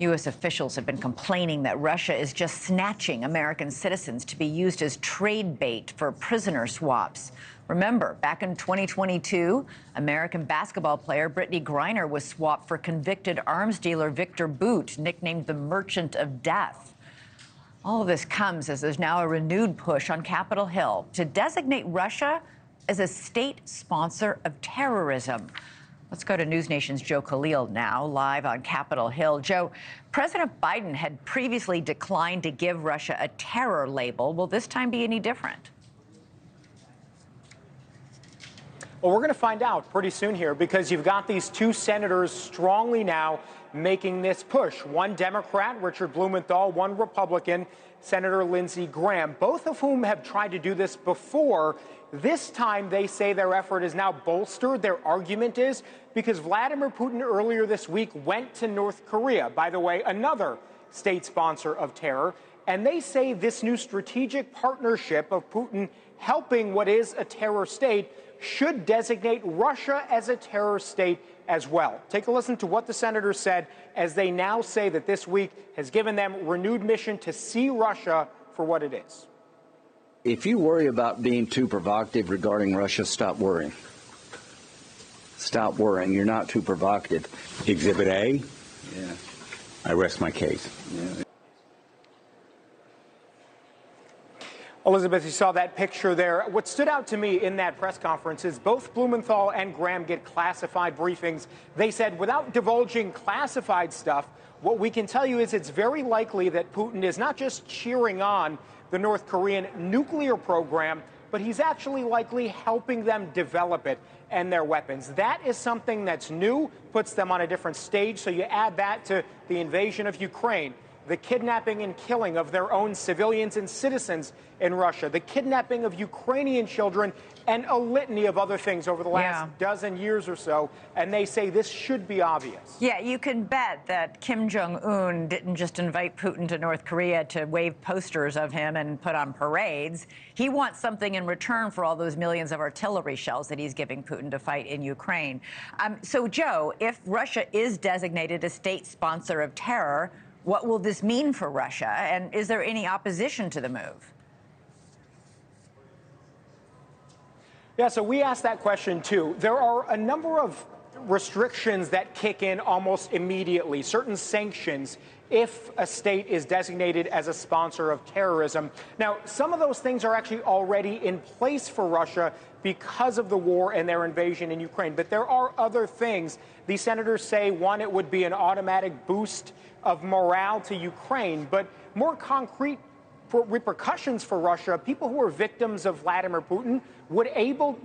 U.S. officials have been complaining that Russia is just snatching American citizens to be used as trade bait for prisoner swaps. Remember, back in 2022, American basketball player Brittany Griner was swapped for convicted arms dealer Victor Bout, nicknamed the Merchant of Death. All of this comes as there's now a renewed push on Capitol Hill to designate Russia as a state sponsor of terrorism. Let's go to NewsNation's Joe Khalil now, live on Capitol Hill. Joe, President Biden had previously declined to give Russia a terror label. Will this time be any different? Well, we're going to find out pretty soon here, because you've got these two senators strongly now making this push. One Democrat, Richard Blumenthal, one Republican, Senator Lindsey Graham, both of whom have tried to do this before. This time, they say their effort is now bolstered. Their argument is because Vladimir Putin earlier this week went to North Korea, by the way, another state sponsor of terror, and they say this new strategic partnership of Putin helping what is a terror state should designate Russia as a terror state as well. Take a listen to what the senators said as they now say that this week has given them renewed mission to see Russia for what it is. If you worry about being too provocative regarding Russia, stop worrying. Stop worrying. You're not too provocative. Exhibit A? Yeah. I rest my case. Yeah. Elizabeth, you saw that picture there. What stood out to me in that press conference is both Blumenthal and Graham get classified briefings. They said, without divulging classified stuff, what we can tell you is it's very likely that Putin is not just cheering on the North Korean nuclear program, but he's actually likely helping them develop it and their weapons. That is something that's new, puts them on a different stage. So you add that to the invasion of Ukraine, the kidnapping and killing of their own civilians and citizens in Russia, the kidnapping of Ukrainian children, and a litany of other things over the last dozen years or so. And they say this should be obvious. Yeah, you can bet that Kim Jong-un didn't just invite Putin to North Korea to wave posters of him and put on parades. He wants something in return for all those millions of artillery shells that he's giving Putin to fight in Ukraine. So, Joe, if Russia is designated a state sponsor of terror, what will this mean for Russia? And is there any opposition to the move? Yeah, so we asked that question, too. There are a number of restrictions that kick in almost immediately, certain sanctions if a state is designated as a sponsor of terrorism. Now, some of those things are actually already in place for Russia because of the war and their invasion in Ukraine. But there are other things. These senators say, one, it would be an automatic boost of morale to Ukraine, but more concrete repercussions for Russia. People who are victims of Vladimir Putin would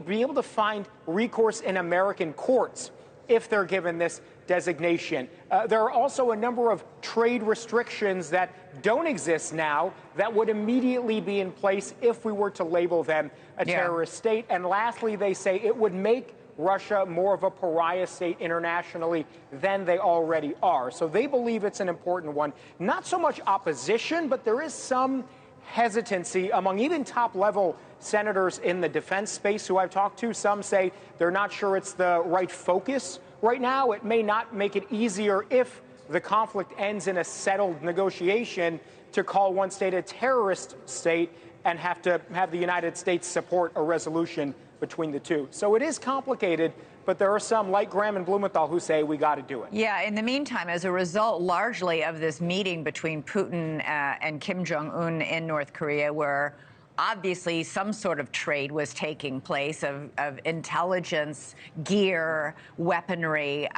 be able to find recourse in American courts if they're given this designation. There are also a number of trade restrictions that don't exist now that would immediately be in place if we were to label them a terrorist state. And lastly, they say it would make Russia more of a pariah state internationally than they already are. So they believe it's an important one. Not so much opposition, but there is some hesitancy among even top-level senators in the defense space who I've talked to. Some say they're not sure it's the right focus right now. It may not make it easier if the conflict ends in a settled negotiation to call one state a terrorist state and have to have the United States support a resolution between the two. So it is complicated, but there are some, like Graham and Blumenthal, who say we got to do it. Yeah, in the meantime, as a result largely of this meeting between Putin and Kim Jong-un in North Korea, where obviously some sort of trade was taking place of intelligence, gear, weaponry.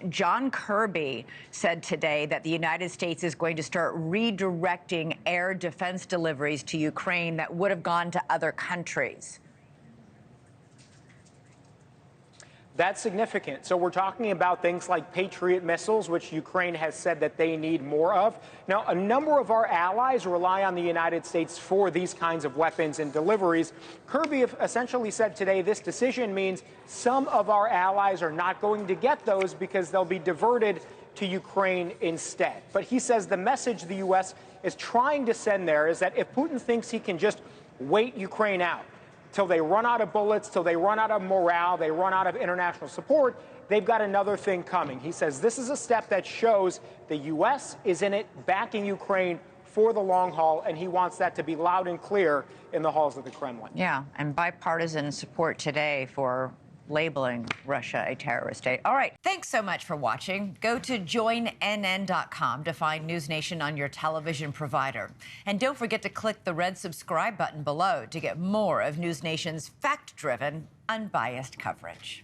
John Kirby said today that the United States is going to start redirecting air defense deliveries to Ukraine that would have gone to other countries. That's significant. So we're talking about things like Patriot missiles, which Ukraine has said that they need more of. Now, a number of our allies rely on the United States for these kinds of weapons and deliveries. Kirby essentially said today this decision means some of our allies are not going to get those because they'll be diverted to Ukraine instead. But he says the message the U.S. is trying to send there is that if Putin thinks he can just wait Ukraine out till they run out of bullets, till they run out of morale, they run out of international support, they've got another thing coming. He says this is a step that shows the U.S. is in it backing Ukraine for the long haul, and he wants that to be loud and clear in the halls of the Kremlin. Yeah, and bipartisan support today for labeling Russia a terrorist state. All right, thanks so much for watching. Go to joinnn.com to find NewsNation on your television provider. And don't forget to click the red subscribe button below to get more of NewsNation's fact-driven, unbiased coverage.